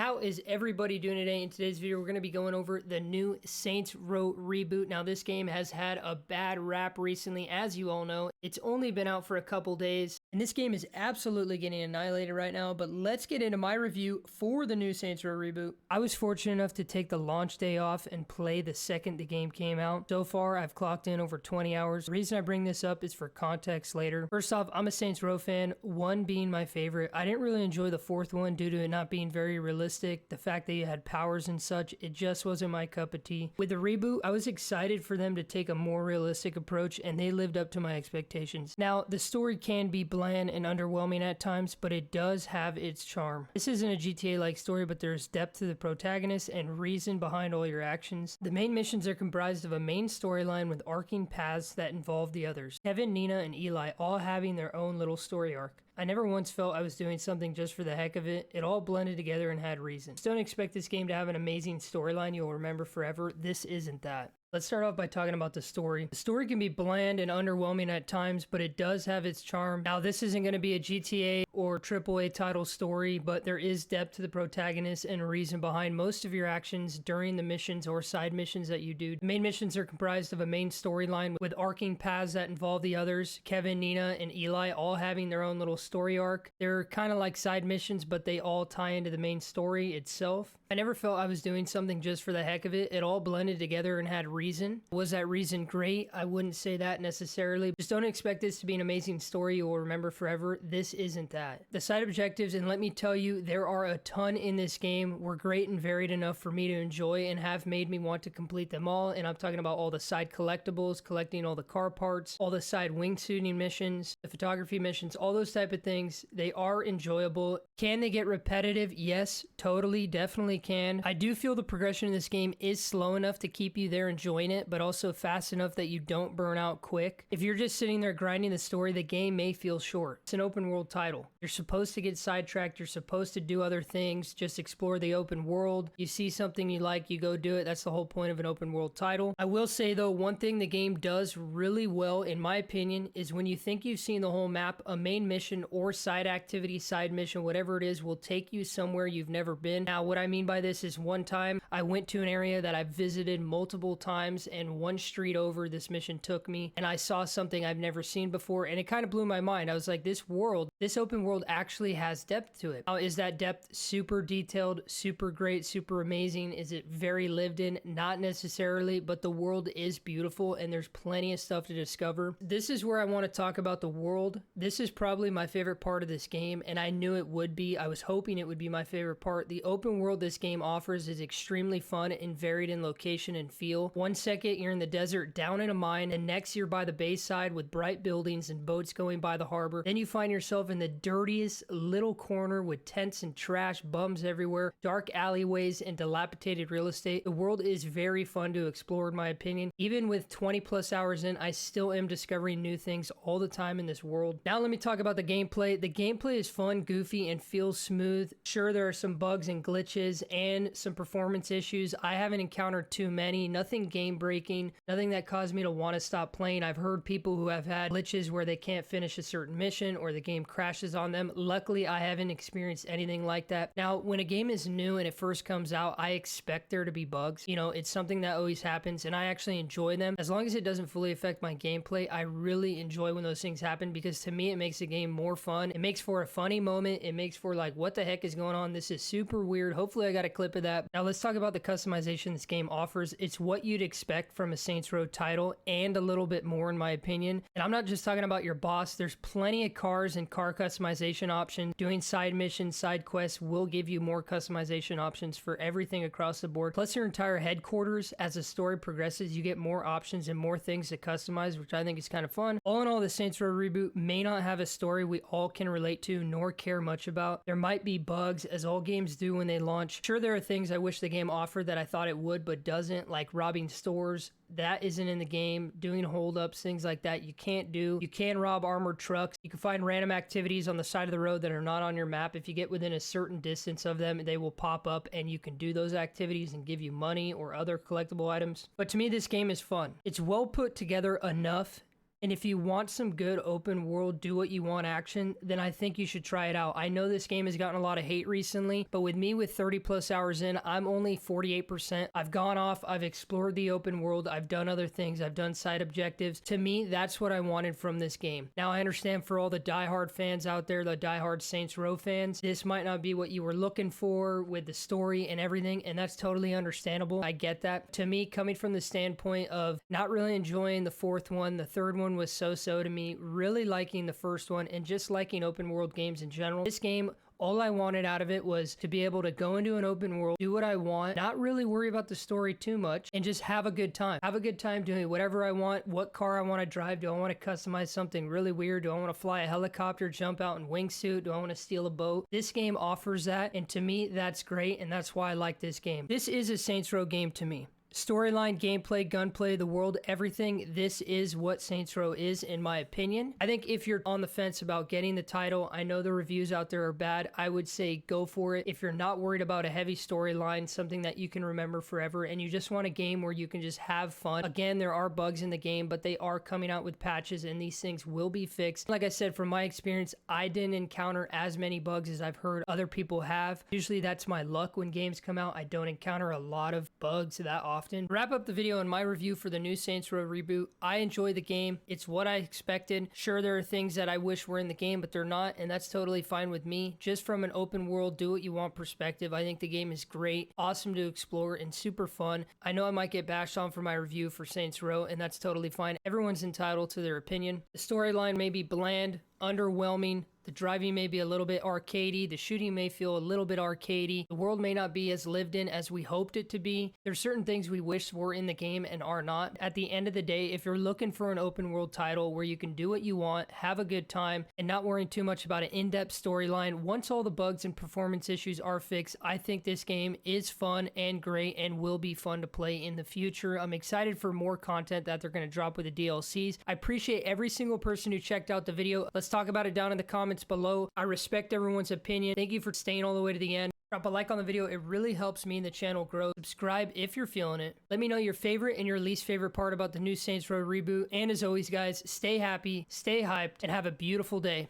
How is everybody doing today? In today's video, we're going to be going over the new Saints Row Reboot. Now, this game has had a bad rap recently, as you all know. It's only been out for a couple days, and this game is absolutely getting annihilated right now, but let's get into my review for the new Saints Row Reboot. I was fortunate enough to take the launch day off and play the second the game came out. So far, I've clocked in over 20 hours. The reason I bring this up is for context later. First off, I'm a Saints Row fan, 1 being my favorite. I didn't really enjoy the 4th one due to it not being very realistic. The fact that you had powers and such, it just wasn't my cup of tea. With the reboot, I was excited for them to take a more realistic approach, and they lived up to my expectations. Now, the story can be bland and underwhelming at times, but it does have its charm. This isn't a GTA-like story, but there's depth to the protagonist and reason behind all your actions. The main missions are comprised of a main storyline with arcing paths that involve the others. Kevin, Nina, and Eli all having their own little story arc. I never once felt I was doing something just for the heck of it. It all blended together and had reason. Just don't expect this game to have an amazing storyline you'll remember forever. This isn't that. Let's start off by talking about the story. The story can be bland and underwhelming at times, but it does have its charm. Now, this isn't going to be a GTA or AAA title story, but there is depth to the protagonist and reason behind most of your actions during the missions or side missions that you do. The main missions are comprised of a main storyline with arcing paths that involve the others, Kevin, Nina, and Eli all having their own little story arc. They're kind of like side missions, but they all tie into the main story itself. I never felt I was doing something just for the heck of it. It all blended together and had reason. Was that reason great? I wouldn't say that necessarily. Just don't expect this to be an amazing story you will remember forever. This isn't that. The side objectives, and let me tell you, there are a ton in this game, were great and varied enough for me to enjoy and have made me want to complete them all. And I'm talking about all the side collectibles, collecting all the car parts, all the side wingsuiting missions, the photography missions, all those type of things. They are enjoyable. Can they get repetitive? Yes, totally, definitely can. I do feel the progression in this game is slow enough to keep you there enjoying it, but also fast enough that you don't burn out quick. If you're just sitting there grinding the story, the game may feel short. It's an open world title. You're supposed to get sidetracked. You're supposed to do other things, just explore the open world. You see something you like, you go do it. That's the whole point of an open world title. I will say though, one thing the game does really well, in my opinion, is when you think you've seen the whole map, a main mission or side activity, side mission, whatever it is, will take you somewhere you've never been. Now, what I mean by this is one time I went to an area that I've visited multiple times, and one street over this mission took me, and I saw something I've never seen before, and it kind of blew my mind. I was like, this world, this open world actually has depth to it. Now, is that depth super detailed, super great, super amazing? Is it very lived in? Not necessarily, but the world is beautiful, and there's plenty of stuff to discover. This is where I want to talk about the world. This is probably my favorite part of this game, and I knew it would be. I was hoping it would be my favorite part. The open world this game offers is extremely fun and varied in location and feel. One second you're in the desert down in a mine, and next you're by the bayside with bright buildings and boats going by the harbor. Then you find yourself in the dirtiest little corner with tents and trash, bums everywhere, dark alleyways, and dilapidated real estate. The world is very fun to explore in my opinion. Even with 20 plus hours in, I still am discovering new things all the time in this world. Now let me talk about the gameplay. The gameplay is fun, goofy, and feels smooth. Sure, there are some bugs and glitches and some performance issues. I haven't encountered too many. Nothing game breaking, nothing that caused me to want to stop playing. I've heard people who have had glitches where they can't finish a certain mission or the game crashes on them. Luckily, I haven't experienced anything like that. Now, when a game is new and it first comes out, I expect there to be bugs. You know, it's something that always happens, and I actually enjoy them. As long as it doesn't fully affect my gameplay, I really enjoy when those things happen, because to me, it makes the game more fun. It makes for a funny moment. It makes for like, what the heck is going on? This is super weird. Hopefully I got a clip of that. Now let's talk about the customization this game offers. It's what you'd expect from a Saints Row title, and a little bit more in my opinion. And I'm not just talking about your boss. There's plenty of cars and car customization options. Doing side missions, side quests will give you more customization options for everything across the board. Plus your entire headquarters, as the story progresses, you get more options and more things to customize, which I think is kind of fun. All in all, the Saints Row Reboot may not have a story we all can relate to nor care much about. There might be bugs, as all games do when they launch. Sure, there are things I wish the game offered that I thought it would but doesn't, like robbing stores. That isn't in the game. Doing holdups, things like that, you can't do. You can rob armored trucks. You can find random activities on the side of the road that are not on your map. If you get within a certain distance of them, they will pop up and you can do those activities and give you money or other collectible items. But to me, this game is fun. It's well put together enough And if you want some good open world, do what you want action, then I think you should try it out. I know this game has gotten a lot of hate recently, but with me with 30 plus hours in, I'm only 48%. I've gone off, I've explored the open world, I've done other things, I've done side objectives. To me, that's what I wanted from this game. Now I understand for all the diehard fans out there, the diehard Saints Row fans, this might not be what you were looking for with the story and everything, and that's totally understandable. I get that. To me, coming from the standpoint of not really enjoying the fourth one, the third one was so-so to me, really liking the first one, and just liking open world games in general. This game, all I wanted out of it was to be able to go into an open world, do what I want, not really worry about the story too much, and just have a good time. Have a good time doing whatever I want, what car I want to drive. Do I want to customize something really weird? Do I want to fly a helicopter, jump out in wingsuit? Do I want to steal a boat? This game offers that, and to me, that's great, and that's why I like this game. This is a Saints Row game to me. Storyline, gameplay, gunplay, the world, everything. This is what Saints Row is, in my opinion. I think if you're on the fence about getting the title, I know the reviews out there are bad. I would say go for it. If you're not worried about a heavy storyline, something that you can remember forever, and you just want a game where you can just have fun. Again, there are bugs in the game, but they are coming out with patches, and these things will be fixed. Like I said, from my experience, I didn't encounter as many bugs as I've heard other people have. Usually that's my luck when games come out. I don't encounter a lot of bugs that often. Wrap up the video on my review for the new Saints Row Reboot. I enjoy the game. It's what I expected. Sure, there are things that I wish were in the game, but they're not, and that's totally fine with me. Just from an open world, do what you want perspective, I think the game is great, awesome to explore, and super fun. I know I might get bashed on for my review for Saints Row, and that's totally fine. Everyone's entitled to their opinion. The storyline may be bland, underwhelming. The driving may be a little bit arcadey. The shooting may feel a little bit arcadey. The world may not be as lived in as we hoped it to be. There's certain things we wish were in the game and are not. At the end of the day, if you're looking for an open world title where you can do what you want, have a good time, and not worrying too much about an in-depth storyline, once all the bugs and performance issues are fixed, I think this game is fun and great and will be fun to play in the future. I'm excited for more content that they're going to drop with the DLCs. I appreciate every single person who checked out the video. Let's talk about it down in the comments below. I respect everyone's opinion. Thank you for staying all the way to the end. Drop a like on the video. It really helps me and the channel grow. Subscribe if you're feeling it. Let me know your favorite and your least favorite part about the new Saints Row Reboot. And as always, guys, stay happy, stay hyped, and have a beautiful day.